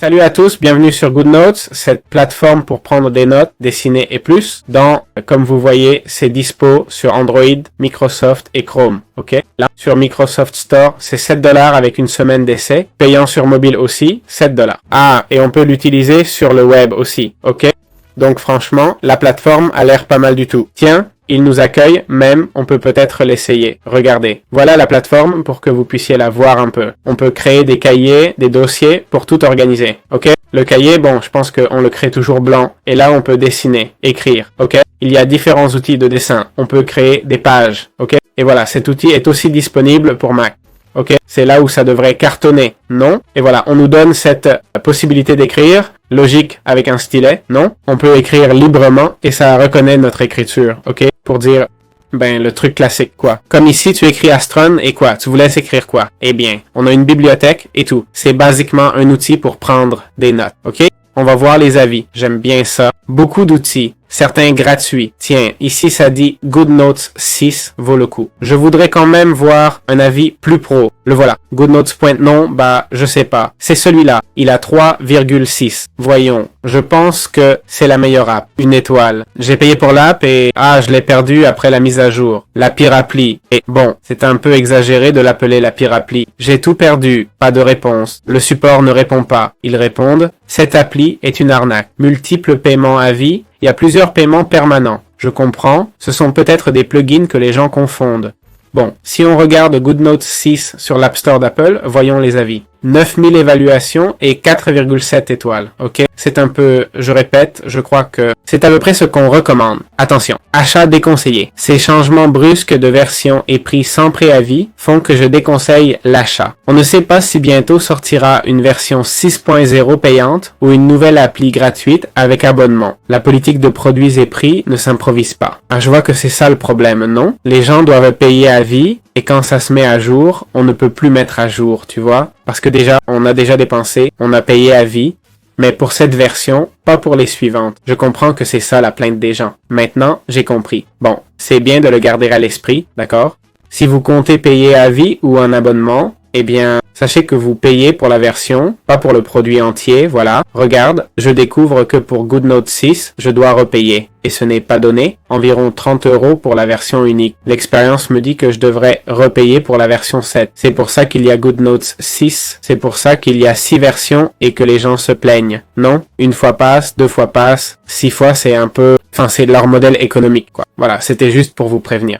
Salut à tous, bienvenue sur GoodNotes, cette plateforme pour prendre des notes, dessiner et plus. Comme vous voyez, c'est dispo sur Android, Microsoft et Chrome. Ok. Là, sur Microsoft Store, c'est 7 $ avec une semaine d'essai. Payant sur mobile aussi, 7 $. Ah, et on peut l'utiliser sur le web aussi. Ok. Donc franchement, la plateforme a l'air pas mal du tout. Tiens, il nous accueille, même, on peut peut-être l'essayer. Regardez. Voilà la plateforme pour que vous puissiez la voir un peu. On peut créer des cahiers, des dossiers pour tout organiser. Ok? Le cahier, bon, je pense qu'on le crée toujours blanc. Et là, on peut dessiner, écrire. Ok? Il y a différents outils de dessin. On peut créer des pages. Ok? Et voilà, cet outil est aussi disponible pour Mac. Ok? C'est là où ça devrait cartonner. Non? Et voilà, on nous donne cette possibilité d'écrire. Logique avec un stylet, non? On peut écrire librement et ça reconnaît notre écriture, ok? Pour dire, le truc classique, quoi. Comme ici, tu écris Astron et quoi? Tu vous laisses écrire quoi? Eh bien, on a une bibliothèque et tout. C'est basiquement un outil pour prendre des notes, ok? On va voir les avis. J'aime bien ça. Beaucoup d'outils. Certains gratuits. Tiens, ici ça dit GoodNotes 6 vaut le coup. Je voudrais quand même voir un avis plus pro. Le voilà. GoodNotes.non, je sais pas. C'est celui-là. Il a 3,6. Voyons. Je pense que c'est la meilleure app. Une étoile. J'ai payé pour l'app et je l'ai perdu après la mise à jour. La pire appli. Et bon, c'est un peu exagéré de l'appeler la pire appli. J'ai tout perdu. Pas de réponse. Le support ne répond pas. Ils répondent. Cette appli est une arnaque. Multiples paiements à vie. Il y a plusieurs paiements permanents. Je comprends. Ce sont peut-être des plugins que les gens confondent. Bon, si on regarde GoodNotes 6 sur l'App Store d'Apple, voyons les avis. 9000 évaluations et 4,7 étoiles. Ok? C'est un peu, je répète, je crois que c'est à peu près ce qu'on recommande. Attention. Achat déconseillé. Ces changements brusques de version et prix sans préavis font que je déconseille l'achat. On ne sait pas si bientôt sortira une version 6.0 payante ou une nouvelle appli gratuite avec abonnement. La politique de produits et prix ne s'improvise pas. Je vois que c'est ça le problème, non? Les gens doivent payer à vie. Et quand ça se met à jour, on ne peut plus mettre à jour, tu vois? Parce que déjà, on a déjà dépensé, on a payé à vie, mais pour cette version, pas pour les suivantes. Je comprends que c'est ça la plainte des gens. Maintenant, j'ai compris. Bon, c'est bien de le garder à l'esprit, d'accord? Si vous comptez payer à vie ou un abonnement, eh bien, sachez que vous payez pour la version, pas pour le produit entier, voilà. Regarde, je découvre que pour GoodNotes 6, je dois repayer. Et ce n'est pas donné, environ 30 € pour la version unique. L'expérience me dit que je devrais repayer pour la version 7. C'est pour ça qu'il y a GoodNotes 6, c'est pour ça qu'il y a 6 versions et que les gens se plaignent. Non, une fois passe, 2 fois passe, 6 fois c'est un peu... c'est leur modèle économique, quoi. Voilà, c'était juste pour vous prévenir.